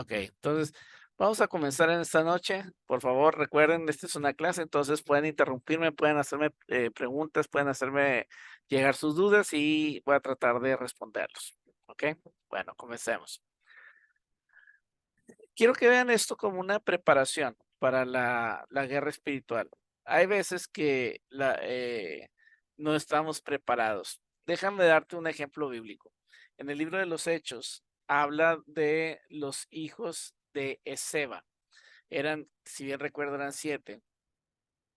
Ok, entonces vamos a comenzar en esta noche. Por favor, recuerden, esta es una clase, entonces pueden interrumpirme, pueden hacerme preguntas, pueden hacerme llegar sus dudas y voy a tratar de responderlos. Ok, bueno, comencemos. Quiero que vean esto como una preparación para la guerra espiritual. Hay veces que no estamos preparados. Déjame darte un ejemplo bíblico. En el libro de los Hechos habla de los hijos de Esceva. Eran, si bien recuerdo, eran 7.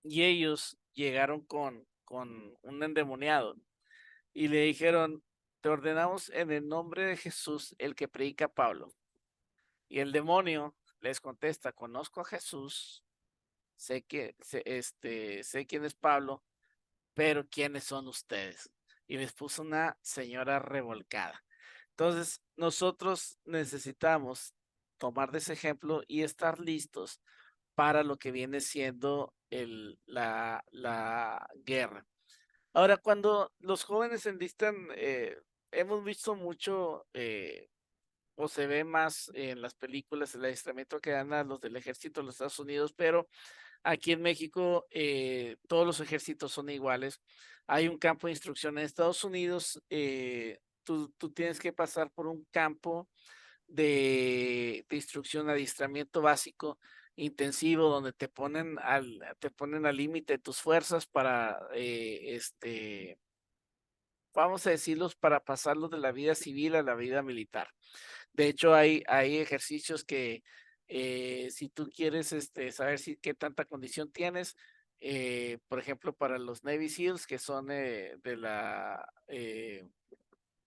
Y ellos llegaron con un endemoniado y le dijeron, te ordenamos en el nombre de Jesús el que predica Pablo. Y el demonio les contesta, conozco a Jesús, sé quién es Pablo, pero ¿quiénes son ustedes? Y les puso una señora revolcada. Entonces, nosotros necesitamos tomar de ese ejemplo y estar listos para lo que viene siendo la guerra. Ahora, cuando los jóvenes se enlistan, hemos visto mucho o se ve más en las películas el adiestramiento que dan a los del ejército de los Estados Unidos, pero aquí en México todos los ejércitos son iguales. Hay un campo de instrucción en Estados Unidos. Tú tienes que pasar por un campo de instrucción, adiestramiento básico intensivo, donde te ponen al límite de tus fuerzas para, vamos a decirlos, para pasarlos de la vida civil a la vida militar. De hecho, hay ejercicios que si tú quieres saber si qué tanta condición tienes, por ejemplo, para los Navy SEALs, que son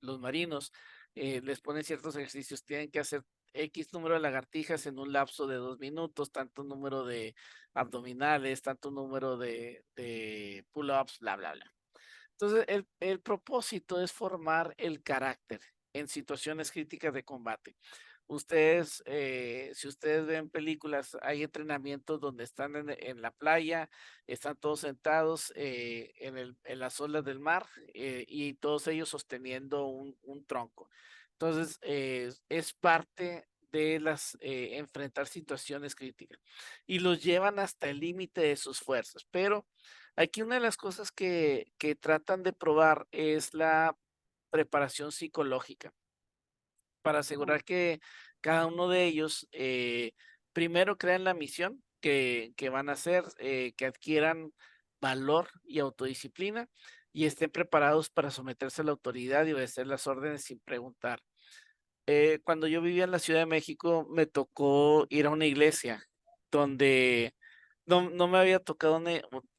los marinos, les ponen ciertos ejercicios, tienen que hacer X número de lagartijas en un lapso de 2 minutos, tanto número de abdominales, tanto número de pull-ups, bla, bla, bla. Entonces, el propósito es formar el carácter en situaciones críticas de combate. Ustedes, si ustedes ven películas, hay entrenamientos donde están en la playa, están todos sentados en las olas del mar y todos ellos sosteniendo un tronco. Entonces, es parte de las enfrentar situaciones críticas y los llevan hasta el límite de sus fuerzas. Pero aquí una de las cosas que tratan de probar es la preparación psicológica para Ujú. asegurar que cada uno de ellos, primero crean la misión que van a hacer, que adquieran valor y autodisciplina y estén preparados para someterse a la autoridad y obedecer las órdenes sin preguntar. Cuando yo vivía en la Ciudad de México, me tocó ir a una iglesia donde no me había tocado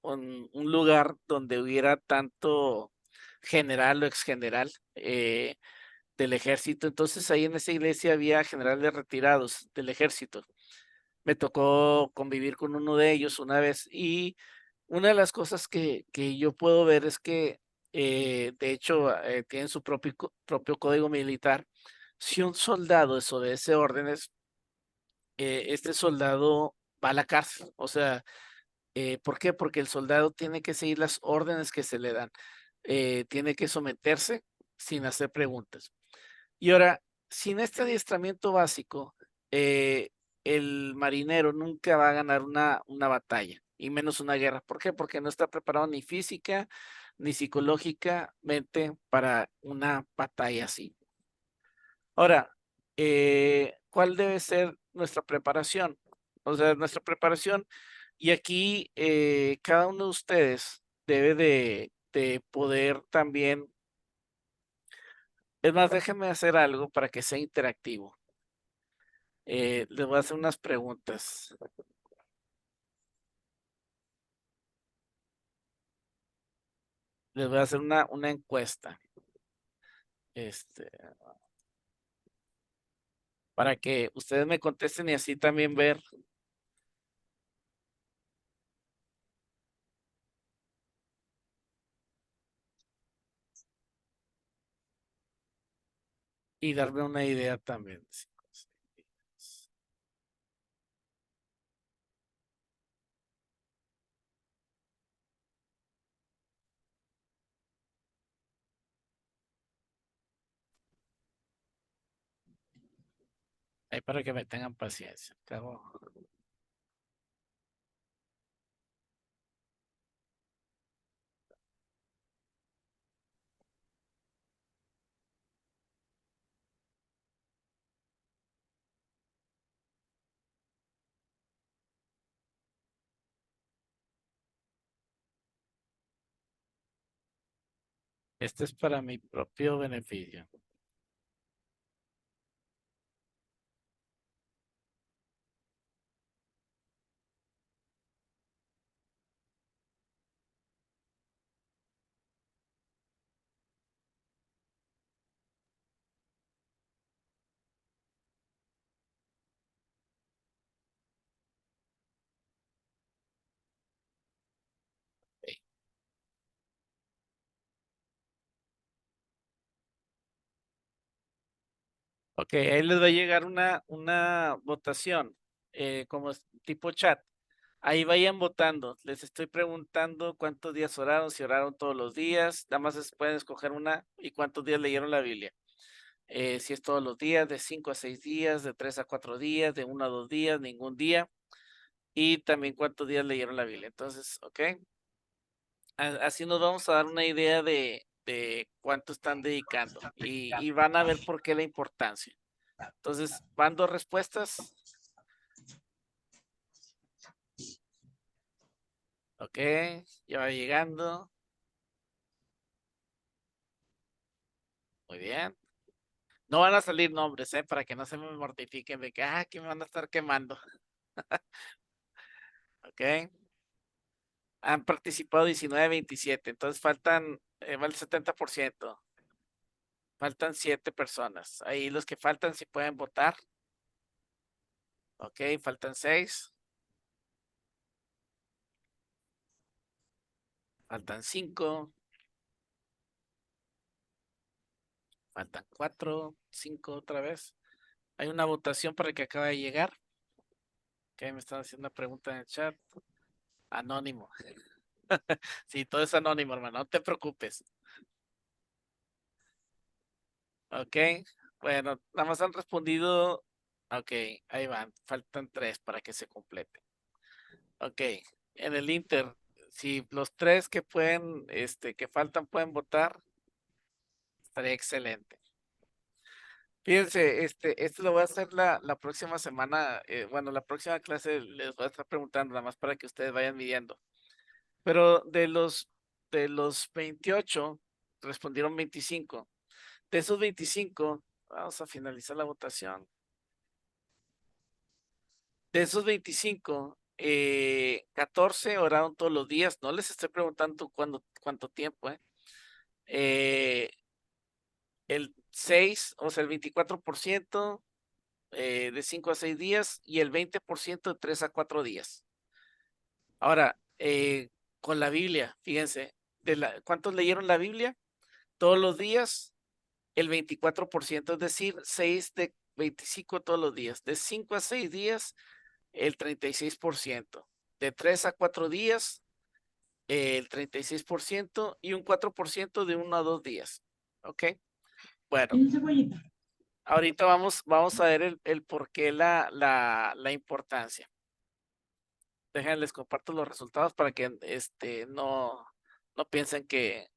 un lugar donde hubiera tanto general o ex general. Del ejército. Entonces, ahí en esa iglesia había generales retirados del ejército. Me tocó convivir con uno de ellos una vez y una de las cosas que yo puedo ver es que, de hecho, tienen su propio código militar. Si un soldado desobedece órdenes, este soldado va a la cárcel. O sea, ¿por qué? Porque el soldado tiene que seguir las órdenes que se le dan. Tiene que someterse sin hacer preguntas. Y ahora, sin este adiestramiento básico, el marinero nunca va a ganar una batalla, y menos una guerra. ¿Por qué? Porque no está preparado ni física ni psicológicamente para una batalla así. Ahora, ¿cuál debe ser nuestra preparación? O sea, nuestra preparación, y aquí cada uno de ustedes debe de poder también, es más, déjenme hacer algo para que sea interactivo. Les voy a hacer unas preguntas. Les voy a hacer una encuesta, este, para que ustedes me contesten y así también ver y darme una idea también. Ahí para que me tengan paciencia. Cabo. Este es para mi propio beneficio. Ok, ahí les va a llegar una votación, como tipo chat. Ahí vayan votando. Les estoy preguntando cuántos días oraron, si oraron todos los días. Nada más pueden escoger una y cuántos días leyeron la Biblia. Si es todos los días, de 5 a 6 días, de 3 a 4 días, de 1 a 2 días, ningún día. Y también cuántos días leyeron la Biblia. Entonces, ok. Así nos vamos a dar una idea de cuánto están dedicando y van a ver por qué la importancia. Entonces, van dos respuestas. Ok, ya va llegando. Muy bien. No van a salir nombres, para que no se me mortifiquen de que me van a estar quemando. Ok. Han participado 19-27, entonces faltan, va el 70%. Faltan 7 personas. Ahí los que faltan si pueden votar. Ok, faltan 6. Faltan 5. Faltan 4, 5 otra vez. Hay una votación para el que acaba de llegar. Que me están haciendo una pregunta en el chat. Anónimo. Sí, todo es anónimo, hermano. No te preocupes. Ok. Bueno, nada más han respondido. Ok, ahí van. Faltan 3 para que se complete. Ok. En el Inter, si los 3 que pueden, que faltan pueden votar, estaría excelente. Fíjense, esto lo voy a hacer la próxima semana. Bueno, la próxima clase les voy a estar preguntando, nada más para que ustedes vayan midiendo. Pero de los 28, respondieron 25. De esos 25, vamos a finalizar la votación. De esos 25, 14 oraron todos los días. No les estoy preguntando cuánto tiempo, ¿eh? El 6, o sea, el 24%, de 5 a 6 días y el 20% de 3 a 4 días. Ahora, con la Biblia, fíjense, ¿cuántos leyeron la Biblia? Todos los días, el 24%, es decir, 6 de 25 todos los días. De 5 a 6 días, el 36%. De 3 a 4 días, el 36% y un 4% de 1 a 2 días. ¿Ok? Bueno, ahorita vamos a ver el por qué la importancia. Déjenles comparto los resultados para que no piensen que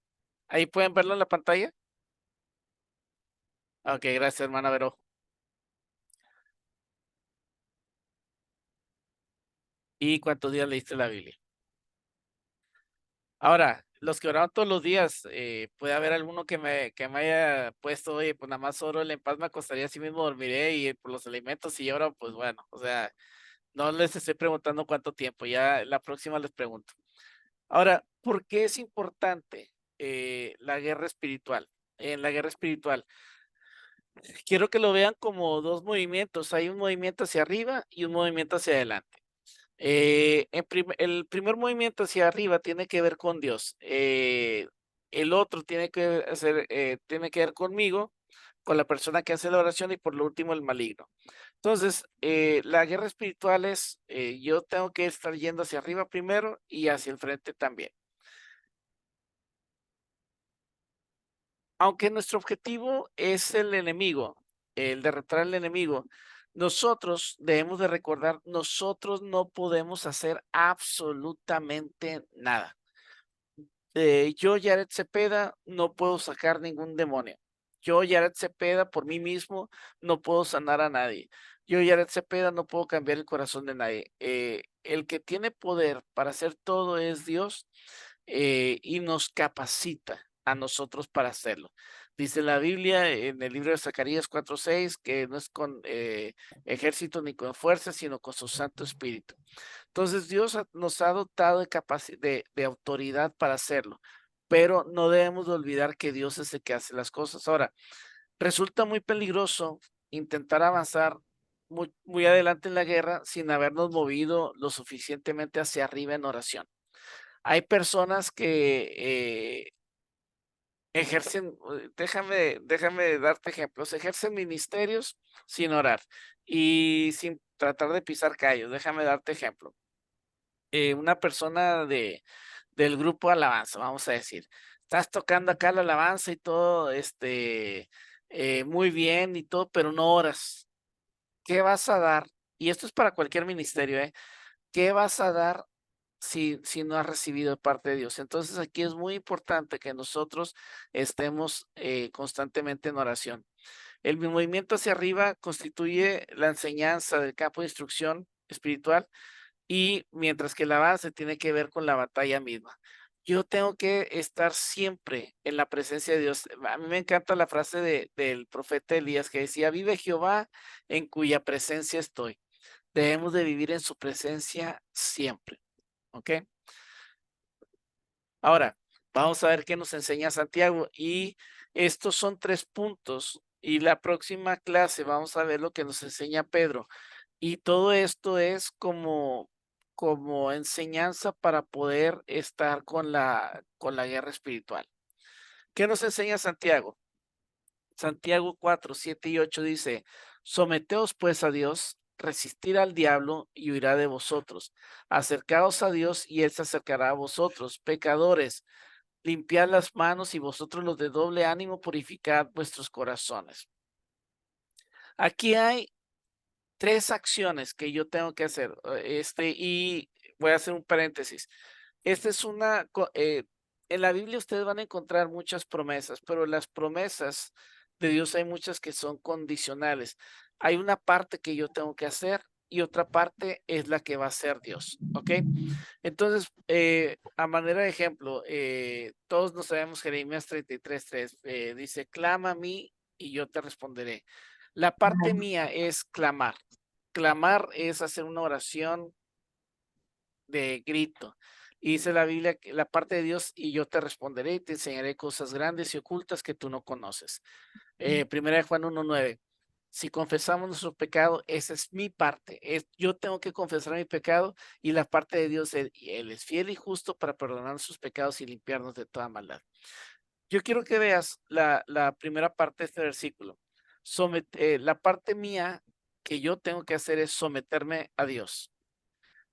ahí pueden verlo en la pantalla. Ok, gracias, hermana Vero. ¿Y cuántos días leíste la Biblia? Ahora, los que oraron todos los días, puede haber alguno que me haya puesto, oye, pues nada más oro, en paz me acostaría, así mismo dormiré y por los alimentos y oro, pues bueno, o sea, no les estoy preguntando cuánto tiempo, ya la próxima les pregunto. Ahora, ¿por qué es importante la guerra espiritual? En la guerra espiritual, quiero que lo vean como dos movimientos. Hay un movimiento hacia arriba y un movimiento hacia adelante. El primer movimiento hacia arriba tiene que ver con Dios. El otro tiene que ver conmigo, con la persona que hace la oración y por lo último el maligno. Entonces, la guerra espiritual es, yo tengo que estar yendo hacia arriba primero y hacia el frente también. Aunque nuestro objetivo es el enemigo, el derrotar al enemigo, Nosotros debemos de recordar, nosotros no podemos hacer absolutamente nada. Yo, Yaret Cepeda, no puedo sacar ningún demonio. Yo, Yaret Cepeda, por mí mismo, no puedo sanar a nadie. Yo, Yaret Cepeda, no puedo cambiar el corazón de nadie. El que tiene poder para hacer todo es Dios, y nos capacita a nosotros para hacerlo. Dice la Biblia en el libro de Zacarías 4:6 que no es con ejército ni con fuerza, sino con su Santo Espíritu. Entonces Dios nos ha dotado de autoridad para hacerlo, pero no debemos de olvidar que Dios es el que hace las cosas. Ahora, resulta muy peligroso intentar avanzar muy adelante en la guerra sin habernos movido lo suficientemente hacia arriba en oración. Hay personas que ejercen, déjame darte ejemplos, ejercen ministerios sin orar y sin tratar de pisar callos. Déjame darte ejemplo. Una persona del grupo Alabanza, vamos a decir. Estás tocando acá la alabanza y todo, muy bien y todo, pero no oras. ¿Qué vas a dar? Y esto es para cualquier ministerio, ¿eh? ¿Qué vas a dar si no has recibido de parte de Dios? Entonces aquí es muy importante que nosotros estemos constantemente en oración. El movimiento hacia arriba constituye la enseñanza del campo de instrucción espiritual y mientras que el avance tiene que ver con la batalla misma. Yo tengo que estar siempre en la presencia de Dios. A mí me encanta la frase del profeta Elías que decía, vive Jehová en cuya presencia estoy. Debemos de vivir en su presencia siempre. ¿Ok? Ahora, vamos a ver qué nos enseña Santiago. Y estos son 3 puntos. Y la próxima clase vamos a ver lo que nos enseña Pedro. Y todo esto es como enseñanza para poder estar con la guerra espiritual. ¿Qué nos enseña Santiago? Santiago 4:7 y 8 dice, someteos pues a Dios, resistir al diablo y huirá de vosotros. Acercaos a Dios y él se acercará a vosotros. Pecadores, limpiad las manos y vosotros los de doble ánimo purificad vuestros corazones. Aquí hay 3 acciones que yo tengo que hacer. Y voy a hacer un paréntesis. Esta es en la Biblia ustedes van a encontrar muchas promesas, pero las promesas de Dios hay muchas que son condicionales. Hay una parte que yo tengo que hacer y otra parte es la que va a hacer Dios, ¿ok? Entonces, a manera de ejemplo, todos nos sabemos Jeremías 33:3, dice, clama a mí y yo te responderé. La parte mía es clamar. Clamar es hacer una oración de grito. Y dice la Biblia que la parte de Dios, y yo te responderé y te enseñaré cosas grandes y ocultas que tú no conoces. Primera de Juan 1:9. Si confesamos nuestro pecado, esa es mi parte. Yo tengo que confesar mi pecado y la parte de Dios, Él es fiel y justo para perdonar nuestros pecados y limpiarnos de toda maldad. Yo quiero que veas la primera parte de este versículo. La parte mía que yo tengo que hacer es someterme a Dios,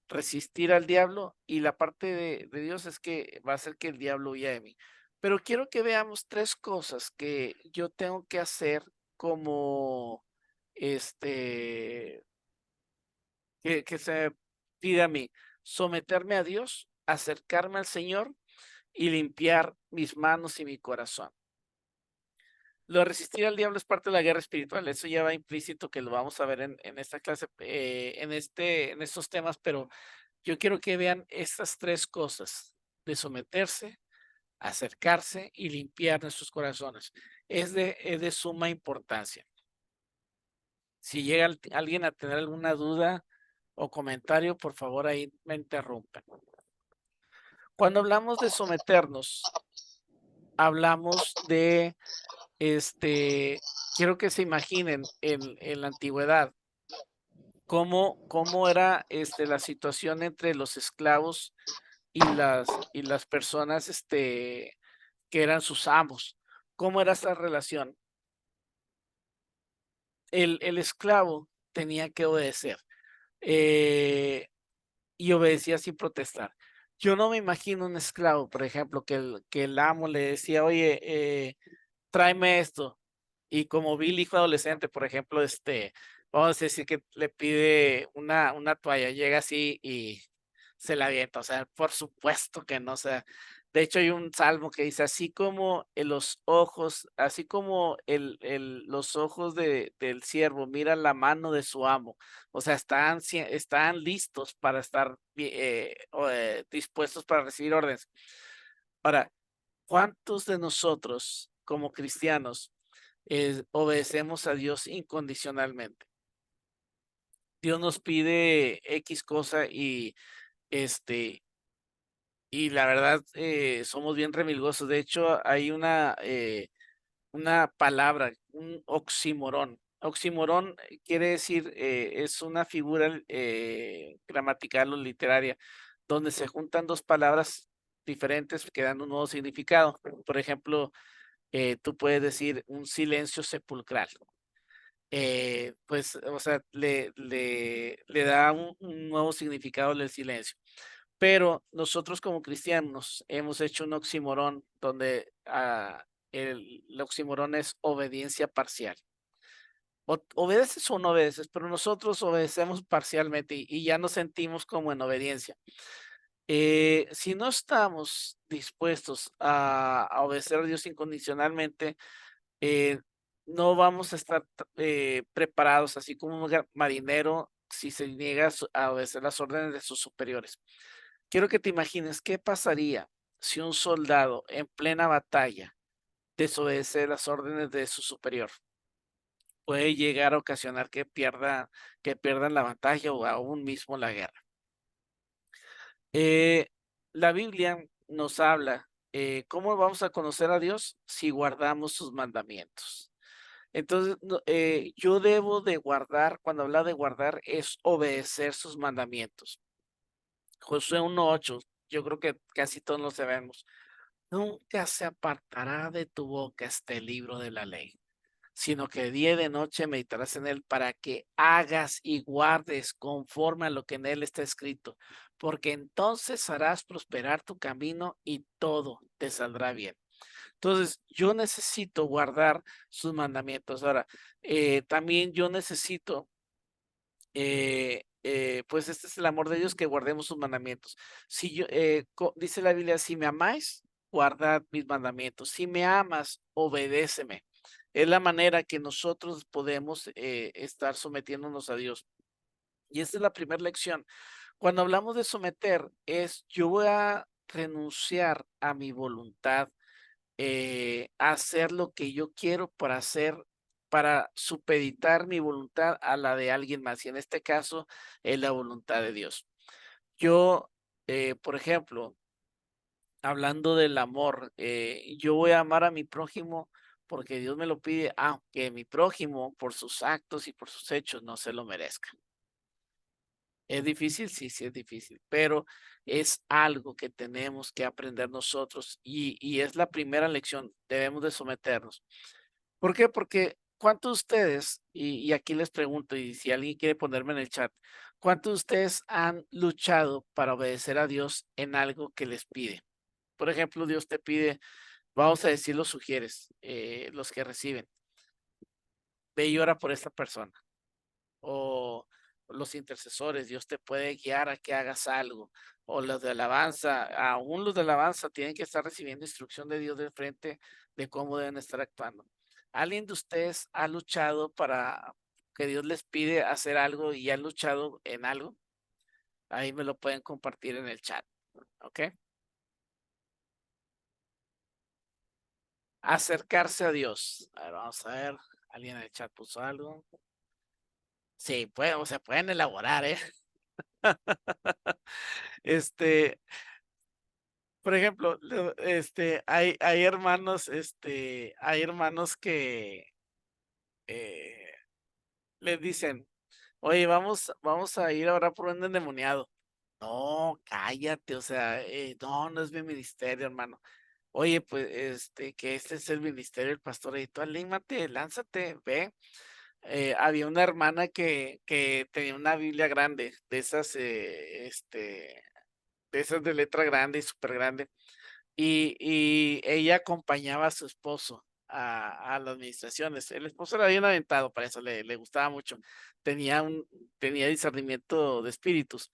resistir al diablo y la parte de Dios es que va a hacer que el diablo huya de mí. Pero quiero que veamos 3 cosas que yo tengo que hacer como este que se pide a mí, someterme a Dios, acercarme al Señor y limpiar mis manos y mi corazón. Lo de resistir al diablo es parte de la guerra espiritual, eso ya va implícito que lo vamos a ver en esta clase, en estos temas, pero yo quiero que vean estas 3 cosas, de someterse, acercarse y limpiar nuestros corazones. Es de suma importancia. Si llega alguien a tener alguna duda o comentario, por favor ahí me interrumpen. Cuando hablamos de someternos, hablamos de, quiero que se imaginen en la antigüedad, cómo era la situación entre los esclavos y las personas que eran sus amos. ¿Cómo era esa relación? El esclavo tenía que obedecer y obedecía sin protestar. Yo no me imagino un esclavo, por ejemplo, que el amo le decía, oye, tráeme esto. Y como vi el hijo adolescente, por ejemplo, Vamos a decir que le pide una toalla, llega así y se la avienta, o sea, por supuesto que no, o sea, de hecho hay un salmo que dice: "Así como en los ojos, así como los ojos del siervo miran la mano de su amo", o sea, están listos para estar dispuestos para recibir órdenes. Ahora, ¿cuántos de nosotros como cristianos, obedecemos a Dios incondicionalmente? Dios nos pide X cosa este, y la verdad, somos bien remilgosos. De hecho, hay una palabra, un oxímoron. Oxímoron quiere decir, es una figura, gramatical o literaria, donde se juntan 2 palabras diferentes que dan un nuevo significado. Por ejemplo, tú puedes decir un silencio sepulcral. Pues, o sea, le da un nuevo significado del silencio. Pero nosotros como cristianos hemos hecho un oxímoron donde, el oxímoron es obediencia parcial. Obedeces o no obedeces, pero nosotros obedecemos parcialmente y ya nos sentimos como en obediencia. Si no estamos dispuestos a obedecer a Dios incondicionalmente, eh, no vamos a estar preparados, así como un marinero si se niega a obedecer las órdenes de sus superiores. Quiero que te imagines qué pasaría si un soldado en plena batalla desobedece las órdenes de su superior. Puede llegar a ocasionar que pierdan la batalla o aún mismo la guerra. Eh, la Biblia nos habla, cómo vamos a conocer a Dios si guardamos sus mandamientos. Entonces, yo debo de guardar, cuando habla de guardar, es obedecer sus mandamientos. Josué 1:8, yo creo que casi todos lo sabemos. Nunca se apartará de tu boca este libro de la ley, sino que día y de noche meditarás en él para que hagas y guardes conforme a lo que en él está escrito, porque entonces harás prosperar tu camino y todo te saldrá bien. Entonces, yo necesito guardar sus mandamientos. Ahora, también yo necesito, pues este es el amor de Dios, que guardemos sus mandamientos. Si yo, dice la Biblia, si me amáis, guardad mis mandamientos. Si me amas, obedéceme. Es la manera que nosotros podemos estar sometiéndonos a Dios. Y esta es la primera lección. Cuando hablamos de someter, es yo voy a renunciar a mi voluntad, hacer lo que yo quiero para supeditar mi voluntad a la de alguien más, y en este caso es la voluntad de Dios. Yo, por ejemplo, hablando del amor, yo voy a amar a mi prójimo porque Dios me lo pide, aunque mi prójimo por sus actos y por sus hechos no se lo merezca. ¿Es difícil? Sí, sí es difícil, pero es algo que tenemos que aprender nosotros y es la primera lección, debemos de someternos. ¿Por qué? Porque ¿cuántos de ustedes, y aquí les pregunto, y si alguien quiere ponerme en el chat, cuántos de ustedes han luchado para obedecer a Dios en algo que les pide? Por ejemplo, Dios te pide, vamos a decir, los sugieres, los que reciben, ve y ora por esta persona. O los intercesores, Dios te puede guiar a que hagas algo. O los de alabanza, aún los de alabanza tienen que estar recibiendo instrucción de Dios de frente de cómo deben estar actuando. ¿Alguien de ustedes ha luchado para que Dios les pide hacer algo y ha luchado en algo? Ahí me lo pueden compartir en el chat, ¿ok? Acercarse a Dios. A ver, vamos a ver. ¿Alguien en el chat puso algo? Sí, se pueden elaborar, ¿eh? Este, por ejemplo, hay hermanos que eh, les dicen, oye, vamos a ir ahora por un endemoniado. No, cállate, o sea, no, no es mi ministerio, hermano. Oye, pues, que este es el ministerio del pastor, y tú anímate, lánzate, ve. Había una hermana que tenía una Biblia grande, de esas de letra grande y súper grande. Y ella acompañaba a su esposo. a las administraciones. El esposo era bien aventado para eso, le gustaba mucho. Tenía tenía discernimiento de espíritus,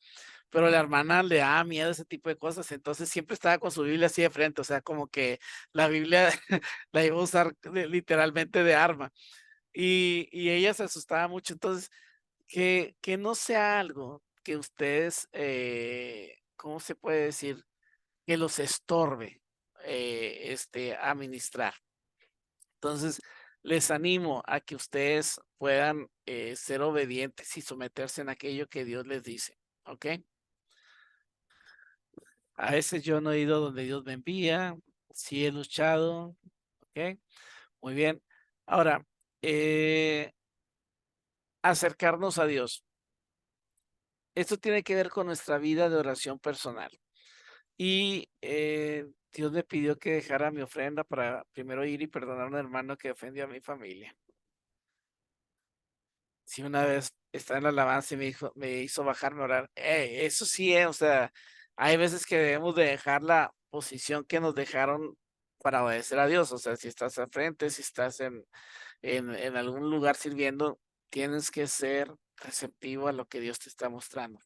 pero la hermana le daba miedo ese tipo de cosas, entonces siempre estaba con su Biblia así de frente, o sea, como que la Biblia la iba a usar literalmente de arma. Y ella se asustaba mucho, entonces, que no sea algo que ustedes, ¿cómo se puede decir? Que los estorbe, a ministrar. Entonces, les animo a que ustedes puedan, ser obedientes y someterse en aquello que Dios les dice, ¿ok? A veces yo no he ido donde Dios me envía, sí he luchado, ¿ok? Muy bien. Ahora, acercarnos a Dios. Esto tiene que ver con nuestra vida de oración personal. Y Dios me pidió que dejara mi ofrenda para primero ir y perdonar a un hermano que ofendió a mi familia. Si una vez estaba en la alabanza y me hizo bajarme a orar. Eso sí, o sea, hay veces que debemos de dejar la posición que nos dejaron para obedecer a Dios. O sea, si estás al frente, si estás en algún lugar sirviendo, tienes que ser receptivo a lo que Dios te está mostrando.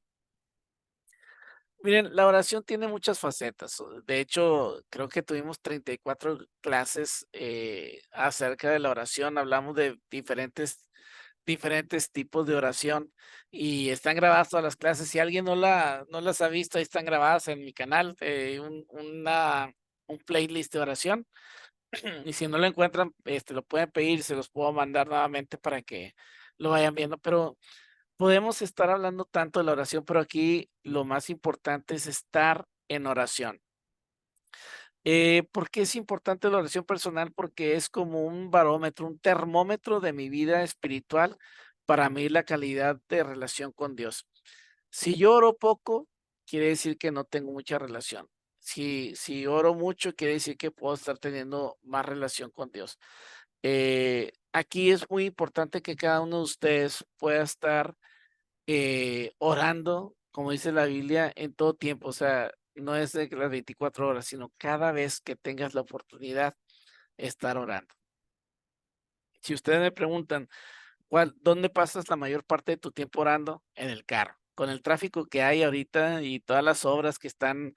Miren, la oración tiene muchas facetas. De hecho, creo que tuvimos 34 clases acerca de la oración. Hablamos de diferentes tipos de oración y están grabadas todas las clases. Si alguien no las ha visto, ahí están grabadas en mi canal, un playlist de oración. Y si no lo encuentran, lo pueden pedir, se los puedo mandar nuevamente para que lo vayan viendo. Pero podemos estar hablando tanto de la oración, pero aquí lo más importante es estar en oración. ¿Por qué es importante la oración personal? Porque es como un barómetro, un termómetro de mi vida espiritual para medir la calidad de relación con Dios. Si yo oro poco, quiere decir que no tengo mucha relación. Si oro mucho, quiere decir que puedo estar teniendo más relación con Dios. Aquí es muy importante que cada uno de ustedes pueda estar orando, como dice la Biblia, en todo tiempo. O sea, no es de que las 24 horas, sino cada vez que tengas la oportunidad, estar orando. Si ustedes me preguntan, ¿dónde pasas la mayor parte de tu tiempo orando? En el carro. Con el tráfico que hay ahorita y todas las obras que están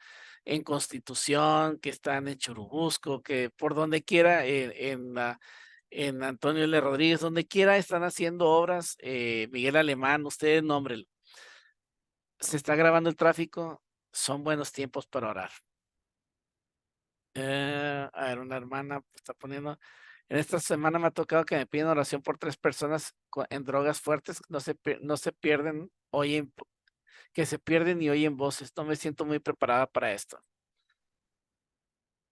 en Constitución, que están en Churubusco, que por donde quiera, en Antonio L. Rodríguez, donde quiera están haciendo obras, Miguel Alemán, ustedes nómbrenlo. Se está grabando el tráfico, son buenos tiempos para orar. A ver, una hermana está poniendo. En esta semana me ha tocado que me piden oración por 3 personas en drogas fuertes, no se pierden, que se pierden y oyen voces. No me siento muy preparada para esto.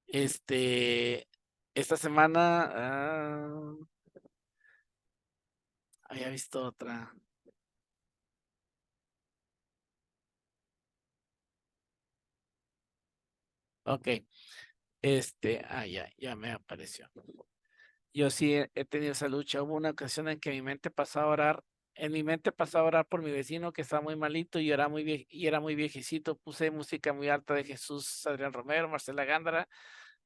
Esta semana había visto otra. Ok, ya me apareció. Yo sí he tenido esa lucha. Hubo una ocasión en que mi mente pasaba a orar, en mi mente pasaba a orar por mi vecino que estaba muy malito y era muy viejecito. Puse música muy alta de Jesús, Adrián Romero, Marcela Gándara.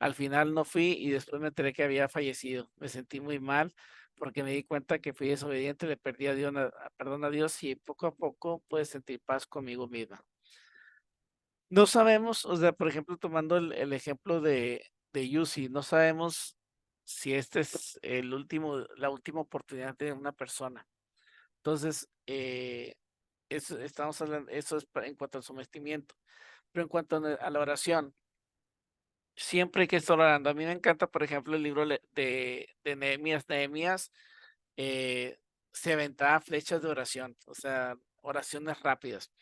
Al final no fui y después me enteré que había fallecido. Me sentí muy mal porque me di cuenta que fui desobediente, le perdí a Dios, perdón a Dios y poco a poco pude sentir paz conmigo misma. No sabemos, o sea, por ejemplo, tomando el ejemplo de Yusi, no sabemos si este es la última oportunidad de una persona. Entonces, estamos hablando, eso es en cuanto al sometimiento. Pero en cuanto a la oración, siempre hay que estar orando. A mí me encanta, por ejemplo, el libro de Nehemías. Nehemías eh, se aventaba flechas de oración, o sea, oraciones rápidas.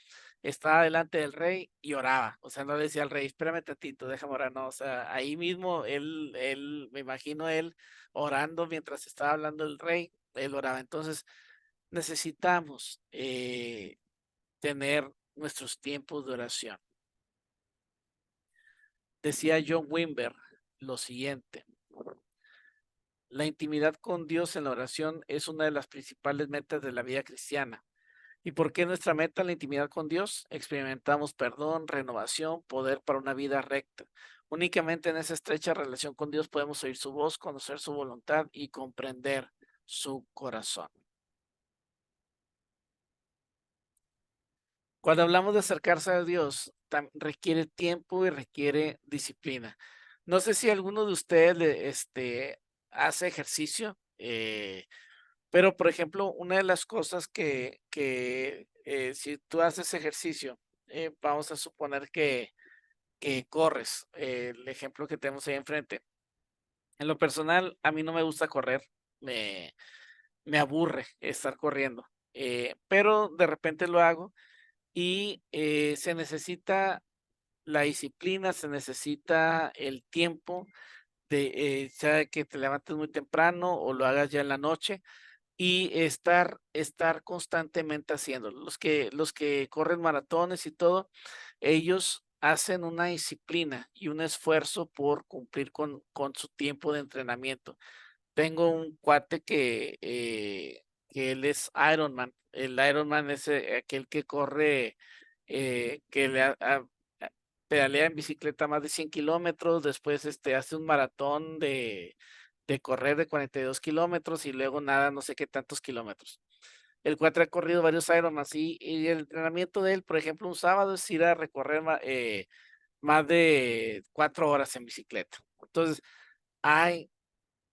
Estaba delante del rey y oraba, o sea, no le decía al rey, espérame tantito, déjame orar, no, o sea, ahí mismo me imagino él orando mientras estaba hablando el rey, él oraba. Entonces, necesitamos tener nuestros tiempos de oración. Decía John Wimber lo siguiente: la intimidad con Dios en la oración es una de las principales metas de la vida cristiana. ¿Y por qué nuestra meta la intimidad con Dios? Experimentamos perdón, renovación, poder para una vida recta. Únicamente en esa estrecha relación con Dios podemos oír su voz, conocer su voluntad y comprender su corazón. Cuando hablamos de acercarse a Dios, requiere tiempo y requiere disciplina. No sé si alguno de ustedes hace ejercicio, pero por ejemplo, una de las cosas que si tú haces ejercicio, vamos a suponer que corres, el ejemplo que tenemos ahí enfrente. En lo personal, a mí no me gusta correr, me, me aburre estar corriendo, pero de repente lo hago y se necesita la disciplina, se necesita el tiempo sea que te levantes muy temprano o lo hagas ya en la noche y estar constantemente haciéndolo. Los que corren maratones y todo, ellos hacen una disciplina y un esfuerzo por cumplir con su tiempo de entrenamiento. Tengo un cuate que él es Ironman. El Ironman es aquel que corre, que pedalea en bicicleta más de 100 kilómetros, después hace un maratón de correr de 42 kilómetros y luego nada, no sé qué tantos kilómetros. El cuate ha corrido varios Ironmans y el entrenamiento de él, por ejemplo, un sábado es ir a recorrer más de 4 horas en bicicleta. Entonces, hay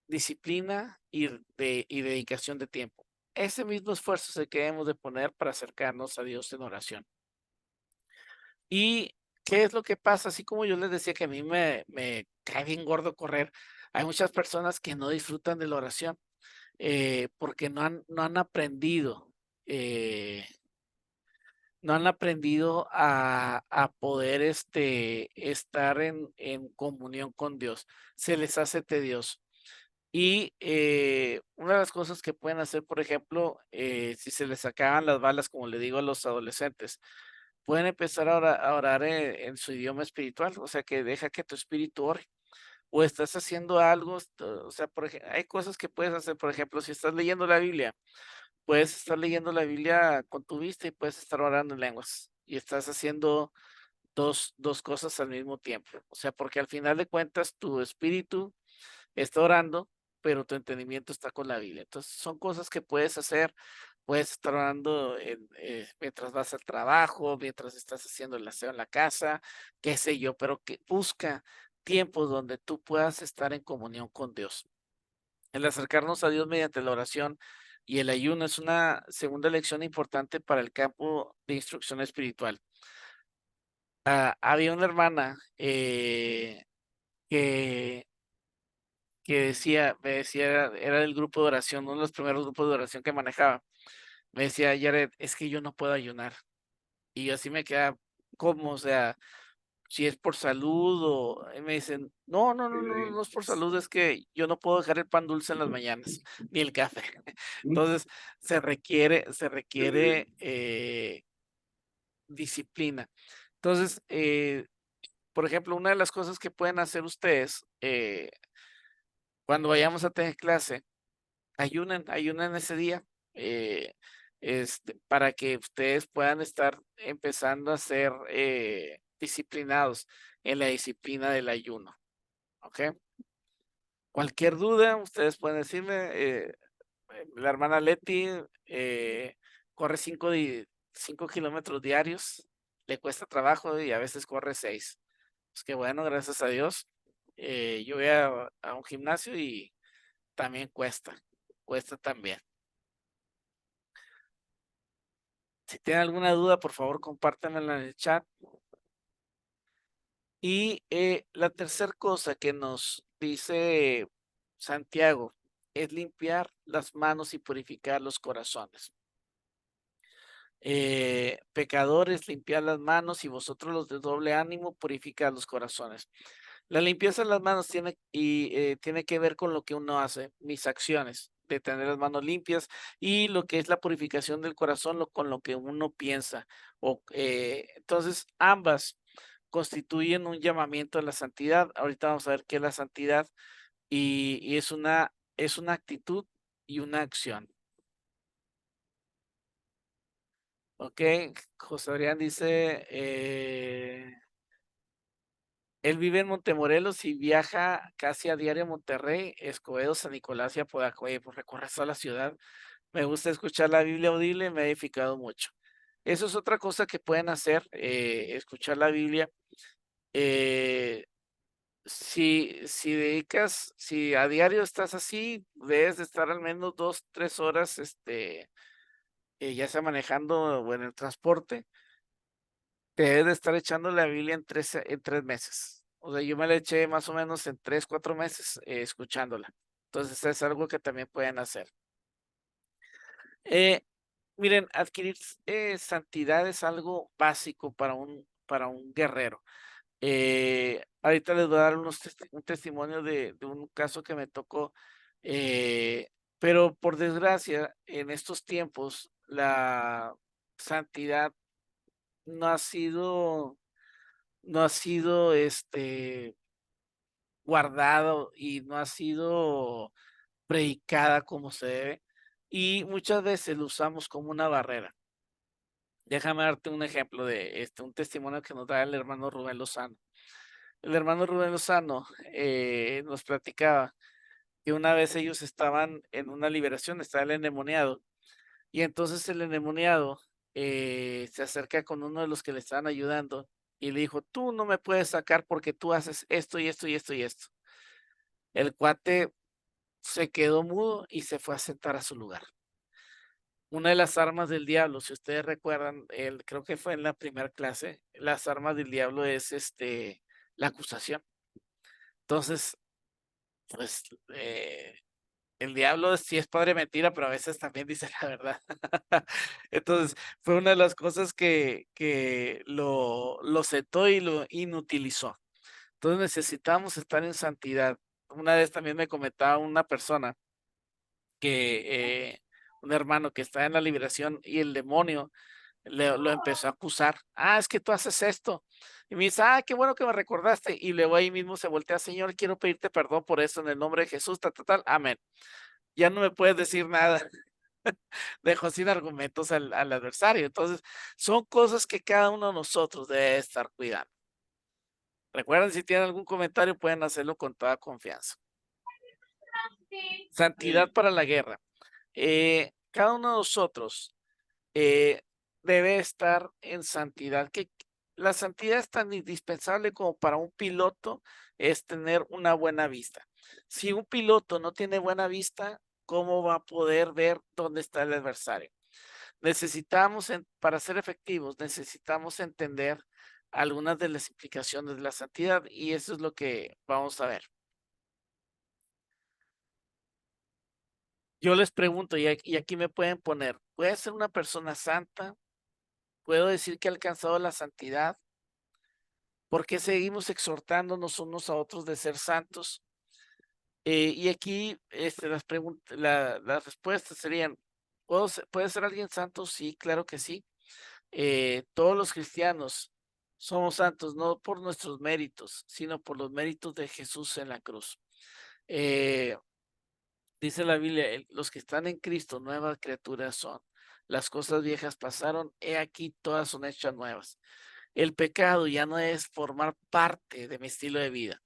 disciplina y dedicación de tiempo. Ese mismo esfuerzo es el que debemos de poner para acercarnos a Dios en oración. ¿Y qué es lo que pasa? Así como yo les decía que a mí me cae bien gordo correr, hay muchas personas que no disfrutan de la oración porque no han aprendido, eh, no han aprendido a poder estar en comunión con Dios. Se les hace tedioso. Y una de las cosas que pueden hacer, por ejemplo, si se les acaban las balas, como le digo a los adolescentes, pueden empezar a orar en su idioma espiritual, o sea, que deja que tu espíritu ore. O estás haciendo algo, o sea, hay cosas que puedes hacer, por ejemplo, si estás leyendo la Biblia, puedes estar leyendo la Biblia con tu vista y puedes estar orando en lenguas. Y estás haciendo dos cosas al mismo tiempo. O sea, porque al final de cuentas tu espíritu está orando, pero tu entendimiento está con la Biblia. Entonces, son cosas que puedes hacer. Puedes estar orando mientras vas al trabajo, mientras estás haciendo el aseo en la casa, qué sé yo, pero que busca tiempos donde tú puedas estar en comunión con Dios. El acercarnos a Dios mediante la oración y el ayuno es una segunda lección importante para el campo de instrucción espiritual. Había una hermana que me decía, era del grupo de oración, uno de los primeros grupos de oración que manejaba. Me decía, Jared, es que yo no puedo ayunar. Y yo así me queda, ¿cómo? O sea, si es por salud o me dicen, no, no, no, no, no es por salud, es que yo no puedo dejar el pan dulce en las mañanas, ni el café. Entonces, se requiere disciplina. Entonces, por ejemplo, una de las cosas que pueden hacer ustedes cuando vayamos a tener clase, ayunen ese día, eh, para que ustedes puedan estar empezando a ser disciplinados en la disciplina del ayuno, ¿ok? Cualquier duda, ustedes pueden decirme, la hermana Leti corre 5 kilómetros diarios, le cuesta trabajo y a veces corre 6. Es que bueno, gracias a Dios, yo voy a un gimnasio y también cuesta también. Si tienen alguna duda, por favor, compártanmela en el chat. Y la tercera cosa que nos dice Santiago es limpiar las manos y purificar los corazones. Pecadores, limpiad las manos y vosotros los de doble ánimo, purificad los corazones. La limpieza de las manos tiene que ver con lo que uno hace, mis acciones, de tener las manos limpias y lo que es la purificación del corazón, con lo que uno piensa. Entonces, ambas constituyen un llamamiento a la santidad. Ahorita vamos a ver qué es la santidad y es una actitud y una acción. Ok, José Adrián dice, Él vive en Montemorelos y viaja casi a diario a Monterrey, Escobedo, San Nicolás y Apodaca. Oye, pues recorre toda la ciudad. Me gusta escuchar la Biblia audible, me ha edificado mucho. Eso es otra cosa que pueden hacer, escuchar la Biblia. Eh, si a diario estás así, debes de estar al menos 2, 3 horas, ya sea manejando o en el transporte, te debes de estar echando la Biblia en 3 meses. O sea, yo me la eché más o menos en 3, 4 meses, escuchándola. Entonces, es algo que también pueden hacer. Eh, Miren, adquirir, santidad es algo básico para un guerrero. Ahorita les voy a dar un testimonio de un caso que me tocó, pero por desgracia, en estos tiempos, la santidad no ha sido guardado y no ha sido predicada como se debe, y muchas veces lo usamos como una barrera. Déjame darte un ejemplo de, un testimonio que nos da el hermano Rubén Lozano. El hermano Rubén Lozano, nos platicaba que una vez ellos estaban en una liberación, estaba el endemoniado, y entonces el endemoniado, se acerca con uno de los que le estaban ayudando y le dijo: "Tú no me puedes sacar porque tú haces esto y esto y esto y esto". El cuate se quedó mudo y se fue a sentar a su lugar. Una de las armas del diablo, si ustedes recuerdan, creo que fue en la primera clase, las armas del diablo es, la acusación. Entonces, pues, el diablo sí es padre mentira, pero a veces también dice la verdad. Entonces, fue una de las cosas que lo setó y lo inutilizó. Entonces, necesitamos estar en santidad. Una vez también me comentaba una persona que, un hermano que está en la liberación y el demonio lo empezó a acusar. Es que tú haces esto. Y me dice: qué bueno que me recordaste. Y luego ahí mismo se voltea: Señor, quiero pedirte perdón por eso en el nombre de Jesús, tal, tal, tal. Amén. Ya no me puedes decir nada. Dejó sin argumentos al adversario. Entonces, son cosas que cada uno de nosotros debe estar cuidando. Recuerden, si tienen algún comentario, pueden hacerlo con toda confianza. Santidad para la guerra. Cada uno de nosotros, eh, debe estar en santidad, que la santidad es tan indispensable como para un piloto es tener una buena vista. Si un piloto no tiene buena vista, ¿cómo va a poder ver dónde está el adversario? Para ser efectivos, necesitamos entender algunas de las implicaciones de la santidad, y eso es lo que vamos a ver. Yo les pregunto, y aquí me pueden poner: ¿puede ser una persona santa? ¿Puedo decir que ha alcanzado la santidad? ¿Por qué seguimos exhortándonos unos a otros de ser santos? Y aquí, las respuestas serían: ¿puede ser alguien santo? Sí, claro que sí. Todos los cristianos somos santos, no por nuestros méritos, sino por los méritos de Jesús en la cruz. Eh, Dice la Biblia: los que están en Cristo, nuevas criaturas son. Las cosas viejas pasaron, he aquí todas son hechas nuevas. El pecado ya no es formar parte de mi estilo de vida.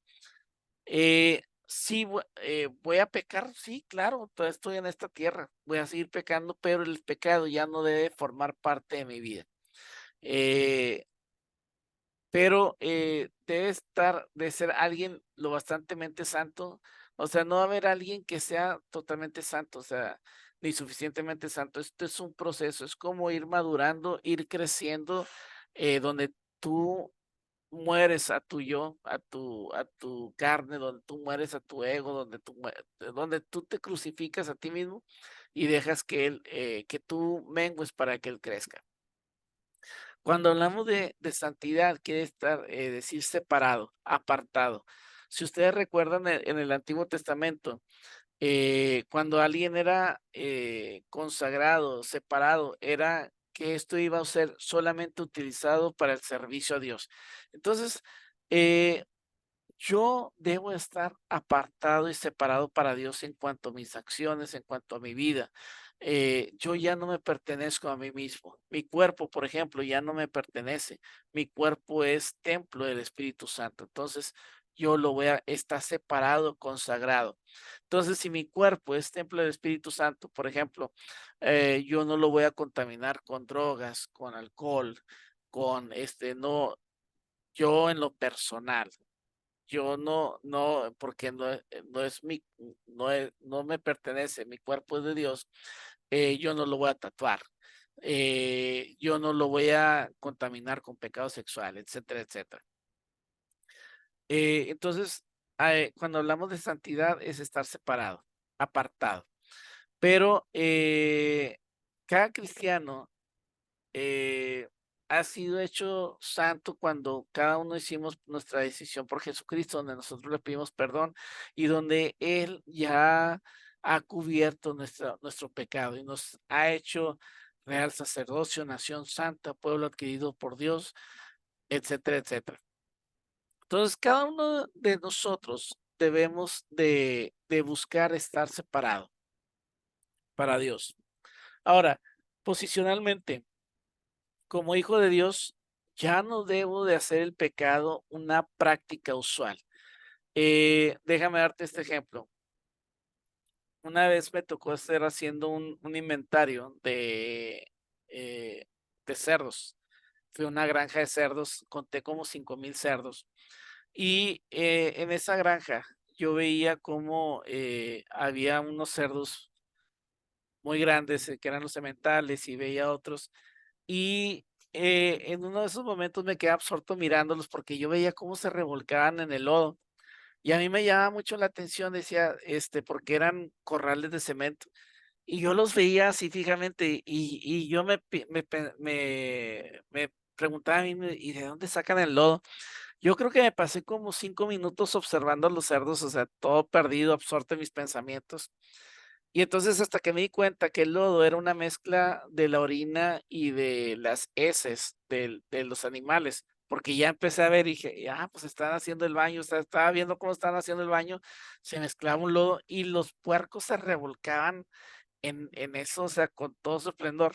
Sí, voy a pecar, sí, claro, todavía estoy en esta tierra, voy a seguir pecando, pero el pecado ya no debe formar parte de mi vida. Eh, pero, de ser alguien lo bastantemente santo, o sea, no va a haber alguien que sea totalmente santo, o sea, ni suficientemente santo. Esto es un proceso, es como ir madurando, ir creciendo, donde tú mueres a tu yo, a tu carne, donde tú mueres a tu ego, donde tú te crucificas a ti mismo y dejas que tú mengues para que él crezca. Cuando hablamos de santidad, quiere decir separado, apartado. Si ustedes recuerdan en el Antiguo Testamento, cuando alguien era, consagrado, separado, era que esto iba a ser solamente utilizado para el servicio a Dios. Entonces, eh, yo debo estar apartado y separado para Dios en cuanto a mis acciones, en cuanto a mi vida. yo ya no me pertenezco a mí mismo. Mi cuerpo, por ejemplo, ya no me pertenece. Mi cuerpo es templo del Espíritu Santo. Entonces, yo lo voy a, está separado, consagrado. Entonces, si mi cuerpo es templo del Espíritu Santo, por ejemplo, yo no lo voy a contaminar con drogas, con alcohol, con no, yo en lo personal. Yo no, porque no es no me pertenece, mi cuerpo es de Dios, yo no lo voy a tatuar, yo no lo voy a contaminar con pecado sexual, etcétera, etcétera. Entonces, cuando hablamos de santidad es estar separado, apartado, pero cada cristiano ha sido hecho santo cuando cada uno hicimos nuestra decisión por Jesucristo, donde nosotros le pedimos perdón y donde Él ya ha cubierto nuestro pecado y nos ha hecho real sacerdocio, nación santa, pueblo adquirido por Dios, etcétera, etcétera. Entonces, cada uno de nosotros debemos de buscar estar separado para Dios. Ahora, posicionalmente, como hijo de Dios, ya no debo de hacer el pecado una práctica usual. Déjame darte este ejemplo. Una vez me tocó estar haciendo un inventario de cerdos. Fui a una granja de cerdos, conté como 5,000 cerdos. Y en esa granja yo veía como había unos cerdos muy grandes, que eran los sementales, y veía otros. Y en uno de esos momentos me quedé absorto mirándolos porque yo veía cómo se revolcaban en el lodo. Y a mí me llamaba mucho la atención, decía, porque eran corrales de cemento. Y yo los veía así fijamente y yo me preguntaba a mí, ¿y de dónde sacan el lodo? Yo creo que me pasé como 5 minutos observando a los cerdos, o sea, todo perdido, absorto en mis pensamientos. Y entonces hasta que me di cuenta que el lodo era una mezcla de la orina y de las heces de los animales, porque ya empecé a ver y dije, pues están haciendo el baño, o sea, estaba viendo cómo están haciendo el baño, se mezclaba un lodo y los puercos se revolcaban en eso, o sea, con todo su esplendor.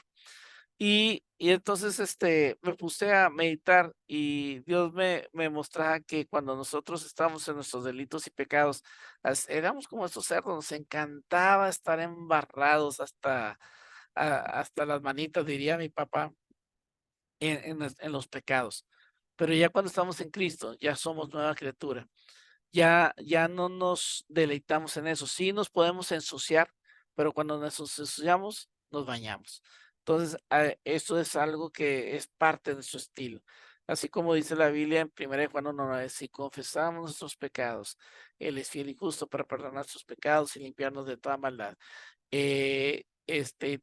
Y entonces, me puse a meditar y Dios me mostraba que cuando nosotros estábamos en nuestros delitos y pecados, éramos como estos cerdos, nos encantaba estar embarrados hasta las manitas, diría mi papá, en los pecados. Pero ya cuando estamos en Cristo, ya somos nueva criatura. Ya no nos deleitamos en eso. Sí nos podemos ensuciar, pero cuando nos ensuciamos, nos bañamos. Entonces, eso es algo que es parte de su estilo. Así como dice la Biblia en 1 Juan 1:9, si confesamos nuestros pecados, Él es fiel y justo para perdonar nuestros pecados y limpiarnos de toda maldad.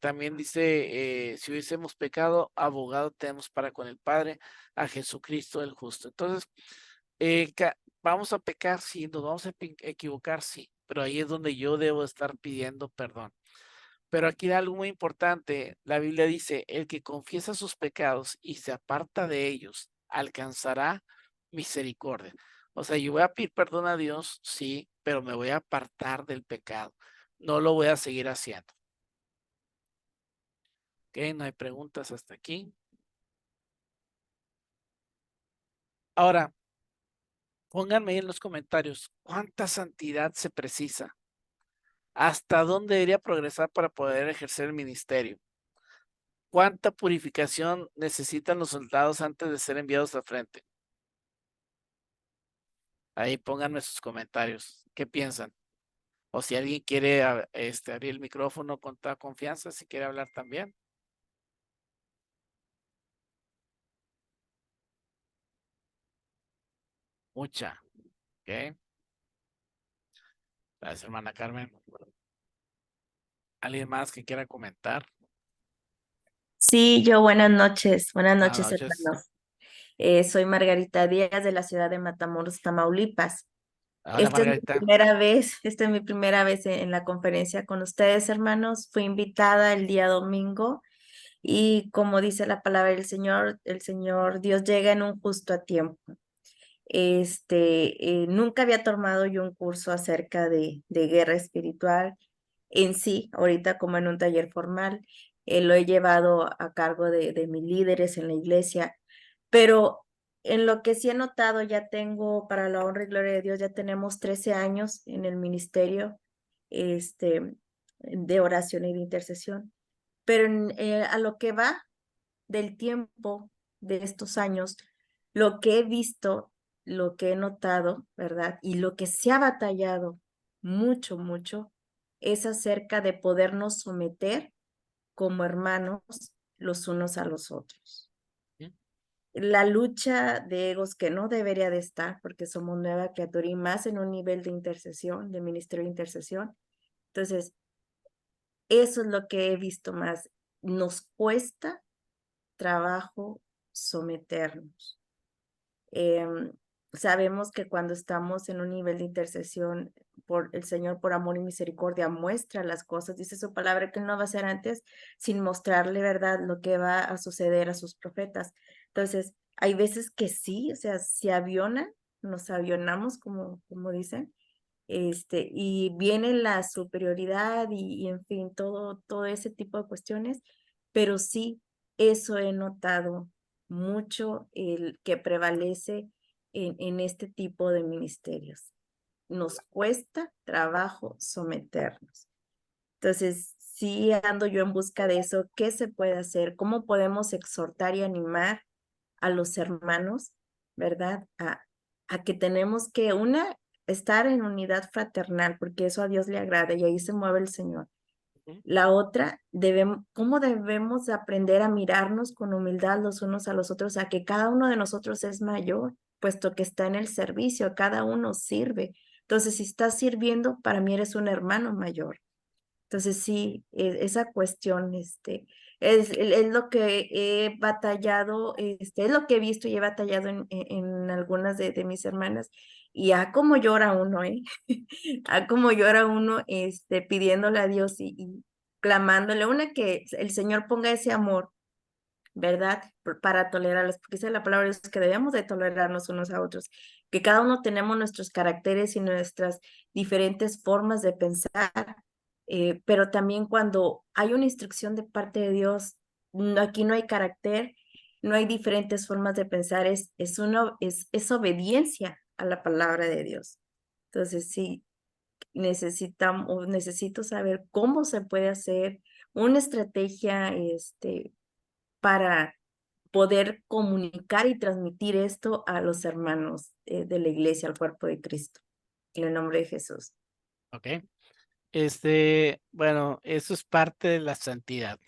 También dice, si hubiésemos pecado, abogado tenemos para con el Padre, a Jesucristo el justo. Entonces, vamos a pecar, sí, nos vamos a equivocar, sí, pero ahí es donde yo debo estar pidiendo perdón. Pero aquí hay algo muy importante, la Biblia dice, el que confiesa sus pecados y se aparta de ellos, alcanzará misericordia. O sea, yo voy a pedir perdón a Dios, sí, pero me voy a apartar del pecado. No lo voy a seguir haciendo. Ok, no hay preguntas hasta aquí. Ahora, pónganme ahí en los comentarios, ¿cuánta santidad se precisa? ¿Hasta dónde debería progresar para poder ejercer el ministerio? ¿Cuánta purificación necesitan los soldados antes de ser enviados al frente? Ahí pónganme sus comentarios. ¿Qué piensan? O si alguien quiere abrir el micrófono con toda confianza, si quiere hablar también. Mucha. ¿Ok? Gracias, hermana Carmen. ¿Alguien más que quiera comentar? Sí, yo buenas Buenas noches, noches. hermanos. Soy Margarita Díaz de la ciudad de Matamoros, Tamaulipas. Hola, Margarita. Esta es mi primera vez en la conferencia con ustedes, hermanos. Fui invitada el día domingo y como dice la palabra del Señor, el Señor Dios llega en un justo a tiempo. Nunca había tomado yo un curso acerca de guerra espiritual. en sí, ahorita como en un taller formal, lo he llevado a cargo de mis líderes en la iglesia, pero en lo que sí he notado, ya tengo, para la honra y gloria de Dios, ya tenemos 13 años en el ministerio de oración y de intercesión, pero a lo que va del tiempo de estos años, lo que he visto, lo que he notado, ¿verdad? Y lo que se ha batallado mucho, mucho, es acerca de podernos someter como hermanos los unos a los otros. ¿sí? La lucha de egos que no debería de estar, porque somos nueva criatura y más en un nivel de intercesión, de ministerio de intercesión. Entonces, eso es lo que he visto más. Nos cuesta trabajo someternos. Em, Sabemos que cuando estamos en un nivel de intercesión por el Señor, por amor y misericordia, muestra las cosas, dice su palabra que Él no va a hacer antes sin mostrarle, ¿verdad?, lo que va a suceder a sus profetas. Entonces, hay veces que sí, o sea, se aviona, nos avionamos, como dicen, y viene la superioridad y en fin, todo ese tipo de cuestiones, pero sí, eso he notado mucho el que prevalece en este tipo de ministerios. Nos cuesta trabajo someternos. Entonces, sí ando yo en busca de eso. ¿Qué se puede hacer? ¿Cómo podemos exhortar y animar a los hermanos, ¿verdad? A que tenemos que, una, estar en unidad fraternal, porque eso a Dios le agrada y ahí se mueve el Señor. Ujú. La otra, ¿cómo debemos de aprender a mirarnos con humildad los unos a los otros, a que cada uno de nosotros es mayor, puesto que está en el servicio, cada uno sirve? Entonces, si estás sirviendo, para mí eres un hermano mayor. Entonces, sí, esa cuestión, es lo que he batallado, es lo que he visto y he batallado en algunas de mis hermanas. Y como llora uno, ¿eh? Como llora uno, pidiéndole a Dios y clamándole, una que el Señor ponga ese amor, ¿verdad? Para tolerarlos, porque dice la palabra de Dios que debemos de tolerarnos unos a otros, que cada uno tenemos nuestros caracteres y nuestras diferentes formas de pensar, pero también cuando hay una instrucción de parte de Dios, aquí no hay carácter, no hay diferentes formas de pensar, es obediencia a la palabra de Dios. Entonces, sí, necesito saber cómo se puede hacer una estrategia, para poder comunicar y transmitir esto a los hermanos de la iglesia, al cuerpo de Cristo. En el nombre de Jesús. Ok. Bueno, eso es parte de la santidad.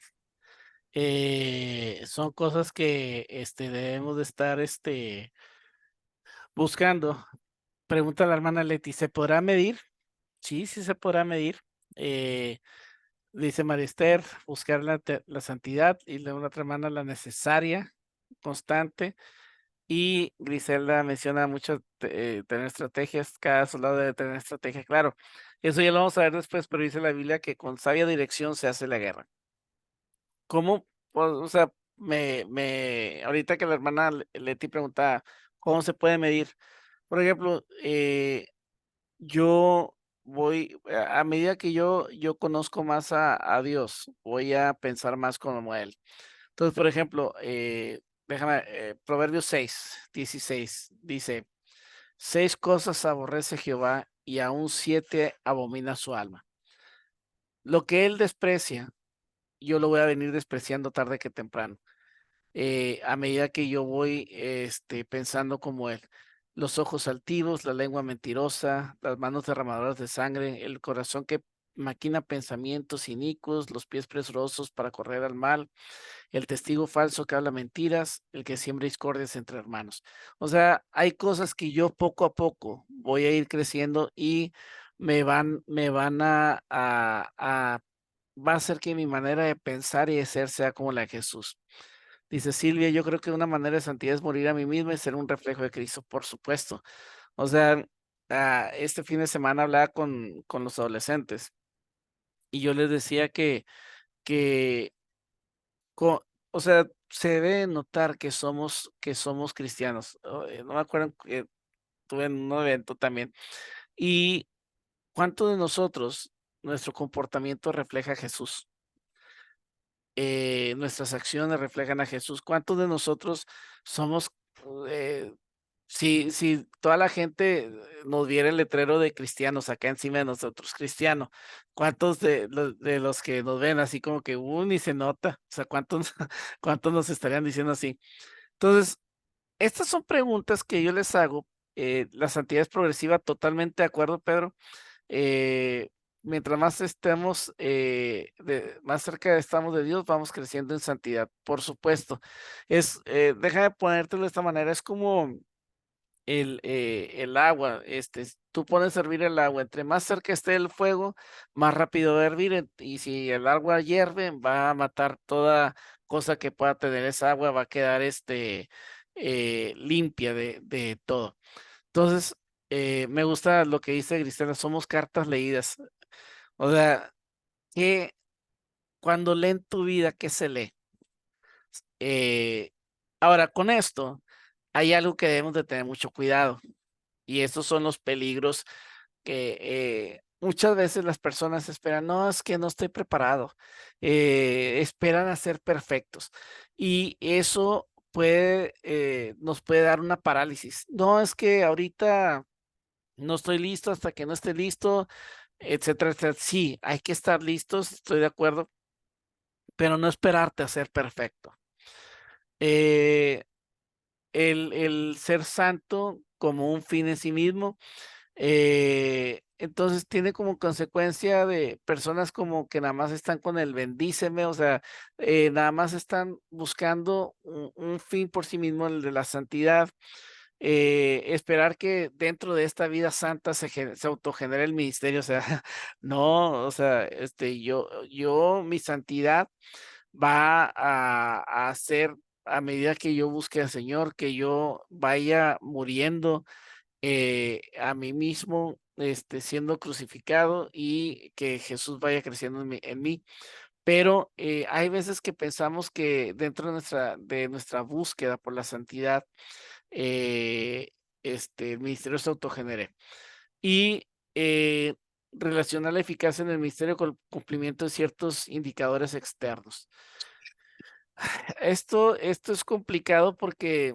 Son cosas que debemos de estar buscando. Pregunta a la hermana Leti, ¿se podrá medir? Sí, sí se podrá medir. Eh, Dice Marister, buscar la santidad y la otra hermana la necesaria, constante. Y Griselda menciona mucho tener estrategias, cada soldado debe tener estrategia, claro. Eso ya lo vamos a ver después, pero dice la Biblia que con sabia dirección se hace la guerra. ¿Cómo? Pues, o sea, ahorita que la hermana Leti preguntaba, ¿cómo se puede medir? Por ejemplo, yo voy, a medida que yo conozco más a Dios, voy a pensar más como Él. Entonces, por ejemplo, Proverbios 6:16 dice, 6 cosas aborrece Jehová y aún 7 abomina su alma. Lo que Él desprecia, yo lo voy a venir despreciando tarde que temprano. A medida que yo voy pensando como él. Los ojos altivos, la lengua mentirosa, las manos derramadoras de sangre, el corazón que maquina pensamientos inicuos, los pies presurosos para correr al mal, el testigo falso que habla mentiras, el que siembra discordias entre hermanos. O sea, hay cosas que yo poco a poco voy a ir creciendo y me van va a hacer que mi manera de pensar y de ser sea como la de Jesús. Dice Silvia, yo creo que una manera de santidad es morir a mí misma y ser un reflejo de Cristo, por supuesto. O sea, este fin de semana hablaba con los adolescentes y yo les decía que o sea, se debe notar que somos cristianos. No me acuerdo estuve en un evento también. ¿Y cuántos de nosotros nuestro comportamiento refleja a Jesús. Nuestras acciones reflejan a Jesús. ¿Cuántos de nosotros somos, eh, si toda la gente nos viera el letrero de cristianos acá encima de nosotros, cristiano, cuántos de los que nos ven así como que, ni se nota? O sea, ¿cuántos, cuántos nos estarían diciendo así? Entonces, estas son preguntas que yo les hago. La santidad es progresiva, totalmente de acuerdo, Pedro. eh, Mientras más estemos, más cerca estamos de Dios, vamos creciendo en santidad, por supuesto. Déjame ponértelo de esta manera, es como el agua, tú pones a hervir el agua, entre más cerca esté el fuego, más rápido va a hervir, y si el agua hierve, va a matar toda cosa que pueda tener esa agua, va a quedar, limpia de todo. Entonces, me gusta lo que dice Griselda, somos cartas leídas. O sea, que cuando leen tu vida, ¿qué se lee? Eh, Ahora, con esto, hay algo que debemos de tener mucho cuidado, y estos son los peligros que muchas veces las personas esperan, no, es que no estoy preparado, esperan a ser perfectos, y eso nos puede dar una parálisis. No, es que ahorita no estoy listo hasta que no esté listo, etcétera, etcétera. Sí, hay que estar listos, estoy de acuerdo, pero no esperarte a ser perfecto. Eh, el ser santo como un fin en sí mismo, entonces tiene como consecuencia de personas como que nada más están con el bendíceme, o sea, nada más están buscando un fin por sí mismo, el de la santidad. Esperar que dentro de esta vida santa se autogenere el ministerio, o sea, no, o sea, mi santidad va a ser a medida que yo busque al Señor, que yo vaya muriendo a mí mismo, siendo crucificado, y que Jesús vaya creciendo en mí. Pero hay veces que pensamos que dentro de nuestra búsqueda por la santidad, eh, el ministerio se autogenere. Y eh, relaciona la eficacia en el ministerio con el cumplimiento de ciertos indicadores externos. Esto es complicado porque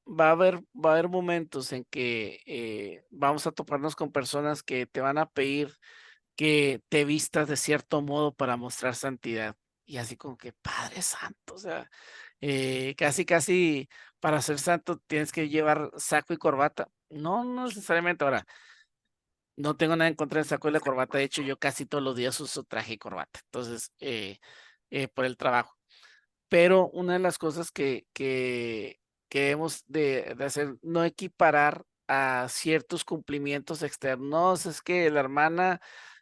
va a haber momentos en que vamos a toparnos con personas que te van a pedir que te vistas de cierto modo para mostrar santidad. Y así como que, Padre Santo, o sea, casi, casi para ser santo tienes que llevar saco y corbata. No, no necesariamente. Ahora, no tengo nada en contra del saco y la corbata. De hecho, yo casi todos los días uso traje y corbata. Entonces, por el trabajo. Pero una de las cosas que hemos de hacer, no equiparar a ciertos cumplimientos externos. Es que la hermana,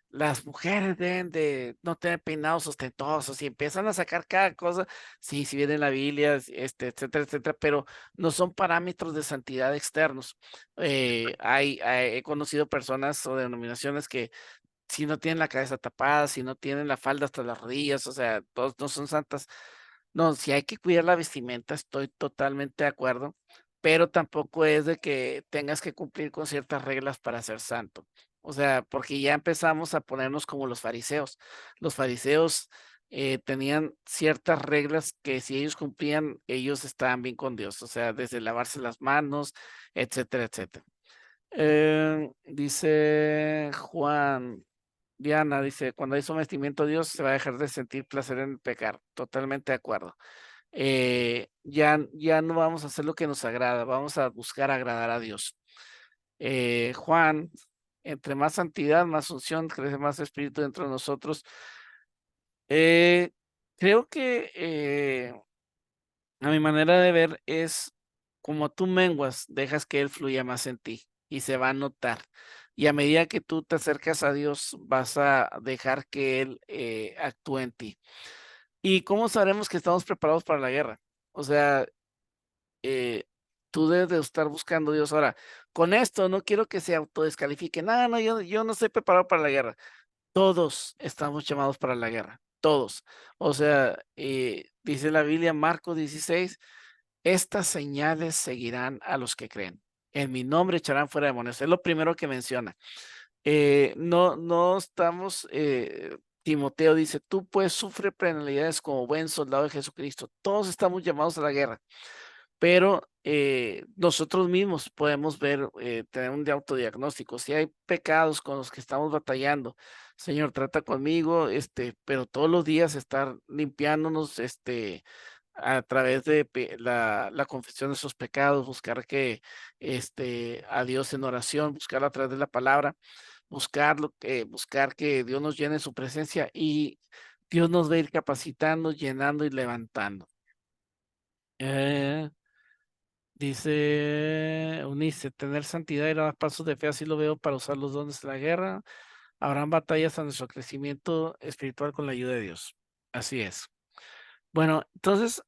las mujeres deben de no tener peinados ostentosos y empiezan a sacar cada cosa. Sí, si viene en la Biblia, etcétera, etcétera, pero no son parámetros de santidad externos. He conocido personas o denominaciones que si no tienen la cabeza tapada, si no tienen la falda hasta las rodillas, o sea, todos no son santas. No, si hay que cuidar la vestimenta, estoy totalmente de acuerdo, pero tampoco es de que tengas que cumplir con ciertas reglas para ser santo. O sea, porque ya empezamos a ponernos como los fariseos. Los fariseos tenían ciertas reglas que si ellos cumplían, ellos estaban bien con Dios. O sea, desde lavarse las manos, etcétera, etcétera. Dice Juan. Diana dice, cuando hay sometimiento a Dios se va a dejar de sentir placer en pecar. Totalmente de acuerdo. Ya no vamos a hacer lo que nos agrada, vamos a buscar agradar a Dios. Juan, entre más santidad, más unción, crece más espíritu dentro de nosotros. Eh, Creo que a mi manera de ver es como tú menguas, dejas que Él fluya más en ti y se va a notar. Y a medida que tú te acercas a Dios, vas a dejar que Él actúe en ti. ¿Y cómo sabremos que estamos preparados para la guerra? O sea, eh, tú debes de estar buscando a Dios. Ahora, con esto no quiero que se autodescalifique. No, no, yo no estoy preparado para la guerra. Todos estamos llamados para la guerra, todos. O sea, dice la Biblia, Marcos 16, estas señales seguirán a los que creen. En mi nombre echarán fuera demonios. Es lo primero que menciona. No estamos, Timoteo dice, tú pues sufre penalidades como buen soldado de Jesucristo. Todos estamos llamados a la guerra, pero nosotros mismos podemos ver, tener un autodiagnóstico. Si hay pecados con los que estamos batallando, Señor, trata conmigo, pero todos los días estar limpiándonos, a través de la confesión de esos pecados, buscar a Dios en oración, buscar a través de la palabra, buscar que Dios nos llene su presencia y Dios nos va a ir capacitando, llenando y levantando. Eh, Dice Unice, tener santidad y dar pasos de fe, así lo veo para usar los dones de la guerra. Habrán batallas a nuestro crecimiento espiritual con la ayuda de Dios. Así es. Bueno, entonces,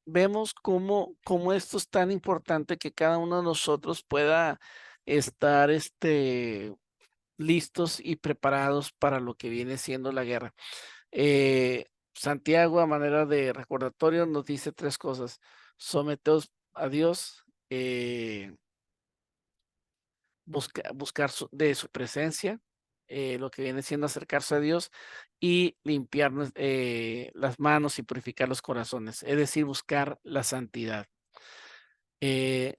vemos cómo esto es tan importante que cada uno de nosotros pueda estar, listos y preparados para lo que viene siendo la guerra. Santiago, a manera de recordatorio, nos dice tres cosas. Someteos a Dios, buscar de su presencia, lo que viene siendo acercarse a Dios y limpiar las manos y purificar los corazones, es decir, buscar la santidad.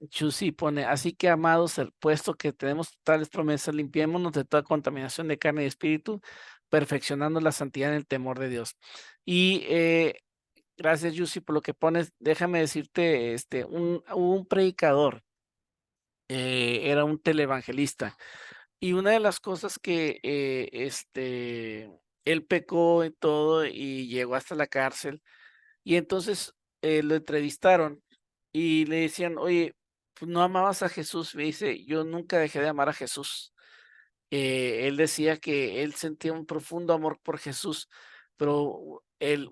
Chusi pone, así que amados, puesto que tenemos tales promesas, limpiémonos de toda contaminación de carne y espíritu, perfeccionando la santidad en el temor de Dios. Y gracias, Yusi, por lo que pones. Déjame decirte, un predicador, era un televangelista, y una de las cosas que él pecó en todo y llegó hasta la cárcel, y entonces lo entrevistaron y le decían, oye, pues no amabas a Jesús. Me dice, yo nunca dejé de amar a Jesús. Él decía que él sentía un profundo amor por Jesús, pero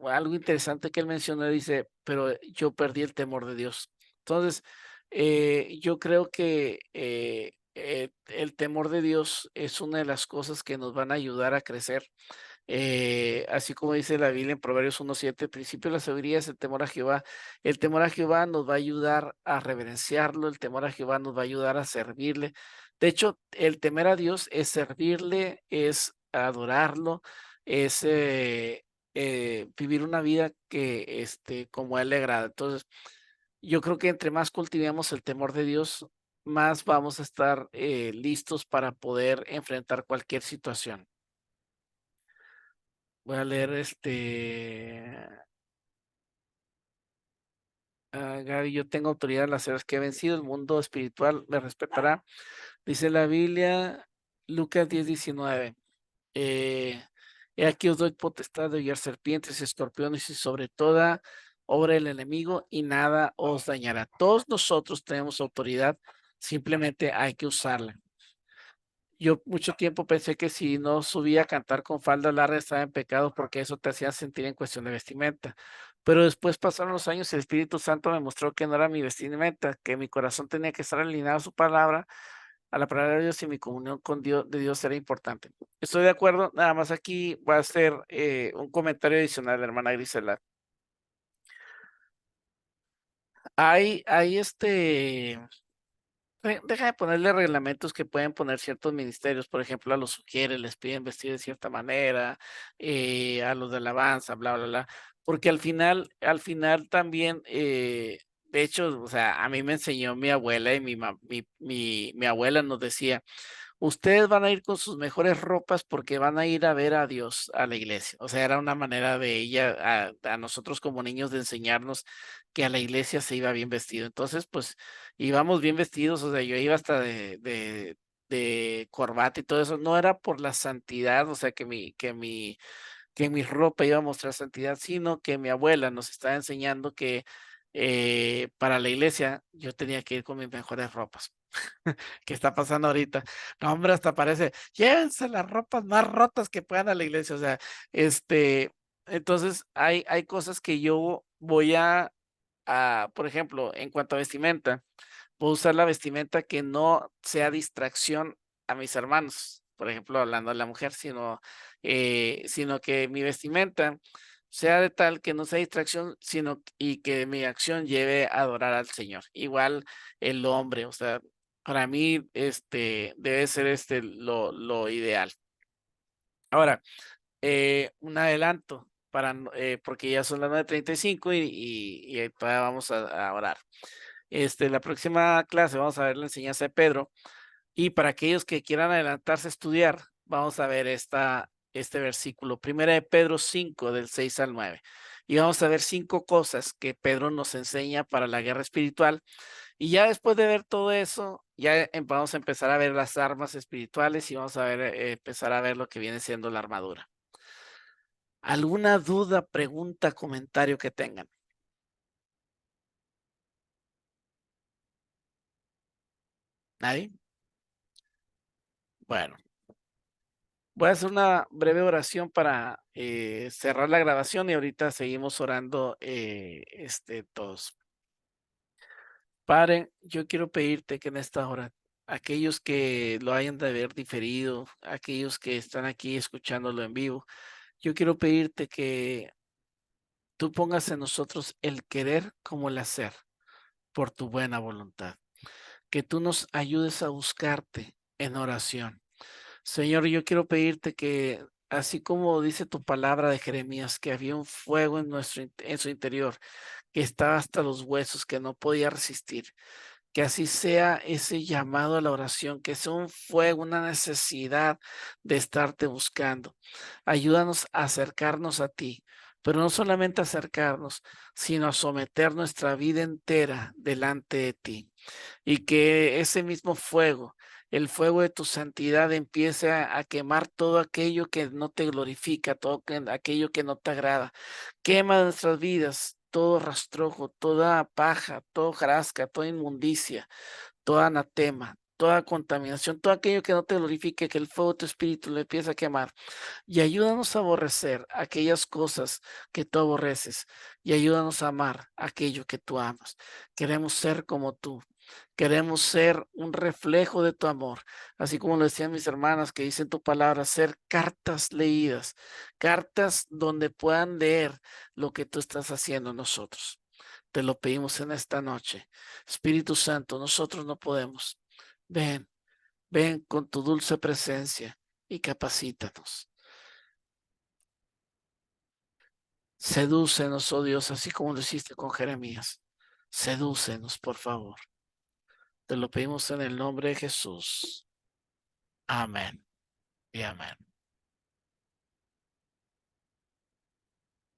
algo interesante que él mencionó, dice, pero yo perdí el temor de Dios. Entonces, yo creo que el temor de Dios es una de las cosas que nos van a ayudar a crecer. Así como dice la Biblia en Proverbios 1:7, el principio de la sabiduría es el temor a Jehová. El temor a Jehová nos va a ayudar a reverenciarlo, el temor a Jehová nos va a ayudar a servirle. De hecho, el temer a Dios es servirle, es adorarlo, es vivir una vida que, como a él le agrada. Entonces, yo creo que entre más cultivemos el temor de Dios, más vamos a estar listos para poder enfrentar cualquier situación. Voy a leer Gaby, yo tengo autoridad en las áreas que he vencido, el mundo espiritual me respetará. Dice la Biblia, Lucas 10:19. He aquí os doy potestad de hollar serpientes y escorpiones y sobre toda obra del enemigo y nada os dañará. Todos nosotros tenemos autoridad, simplemente hay que usarla. Yo mucho tiempo pensé que si no subía a cantar con falda larga estaba en pecado porque eso te hacía sentir en cuestión de vestimenta. Pero después pasaron los años y el Espíritu Santo me mostró que no era mi vestimenta, que mi corazón tenía que estar alineado a su palabra, a la palabra de Dios, y mi comunión con Dios, de Dios era importante. Estoy de acuerdo, nada más aquí va a ser un comentario adicional, hermana Grisela. Hay deja de ponerle reglamentos que pueden poner ciertos ministerios, por ejemplo, a los sugieres les piden vestir de cierta manera, a los de alabanza, bla, bla, bla, porque al final también, de hecho, o sea, a mí me enseñó mi abuela y mi abuela nos decía, ustedes van a ir con sus mejores ropas porque van a ir a ver a Dios a la iglesia. O sea, era una manera de ella, a nosotros como niños, de enseñarnos que a la iglesia se iba bien vestido. Entonces, pues íbamos bien vestidos, o sea, yo iba hasta de corbata y todo eso. No era por la santidad, o sea, que mi ropa iba a mostrar santidad, sino que mi abuela nos estaba enseñando que para la iglesia yo tenía que ir con mis mejores ropas. ¿Qué está pasando ahorita? No, hombre, hasta parece, llévense las ropas más rotas que puedan a la iglesia. O sea, este, entonces hay cosas que yo voy por ejemplo, en cuanto a vestimenta, puedo usar la vestimenta que no sea distracción a mis hermanos. Por ejemplo, hablando de la mujer, sino que mi vestimenta sea de tal que no sea distracción, y que mi acción lleve a adorar al Señor. Igual el hombre, o sea. Para mí, debe ser lo ideal. Ahora, un adelanto porque ya son las 9:35 y todavía vamos a orar. La próxima clase vamos a ver la enseñanza de Pedro y para aquellos que quieran adelantarse a estudiar, vamos a ver este versículo, Primera de Pedro 5 del 6 al 9. Y vamos a ver 5 cosas que Pedro nos enseña para la guerra espiritual. Y ya después de ver todo eso, ya vamos a empezar a ver las armas espirituales y vamos a ver, empezar a ver lo que viene siendo la armadura. ¿Alguna duda, pregunta, comentario que tengan? ¿Nadie? Bueno, voy a hacer una breve oración para cerrar la grabación y ahorita seguimos orando todos. Padre, yo quiero pedirte que en esta hora, aquellos que lo hayan de haber diferido, aquellos que están aquí escuchándolo en vivo, yo quiero pedirte que tú pongas en nosotros el querer como el hacer por tu buena voluntad, que tú nos ayudes a buscarte en oración. Señor, yo quiero pedirte que, así como dice tu palabra de Jeremías, que había un fuego en su interior, que estaba hasta los huesos, que no podía resistir, que así sea ese llamado a la oración, que sea un fuego, una necesidad de estarte buscando. Ayúdanos a acercarnos a ti, pero no solamente acercarnos, sino a someter nuestra vida entera delante de ti y que ese mismo fuego, el fuego de tu santidad empiece a quemar todo aquello que no te glorifica, aquello que no te agrada. Quema nuestras vidas todo rastrojo, toda paja, todo jarasca, toda inmundicia, toda anatema, toda contaminación, todo aquello que no te glorifique, que el fuego de tu espíritu le empiece a quemar. Y ayúdanos a aborrecer aquellas cosas que tú aborreces y ayúdanos a amar aquello que tú amas. Queremos ser como tú. Queremos ser un reflejo de tu amor, así como lo decían mis hermanas que dicen tu palabra, ser cartas leídas, cartas donde puedan leer lo que tú estás haciendo en nosotros. Te lo pedimos en esta noche. Espíritu Santo, nosotros no podemos. Ven, ven con tu dulce presencia y capacítanos. Sedúcenos, oh Dios, así como lo hiciste con Jeremías. Sedúcenos, por favor. Te lo pedimos en el nombre de Jesús. Amén y amén.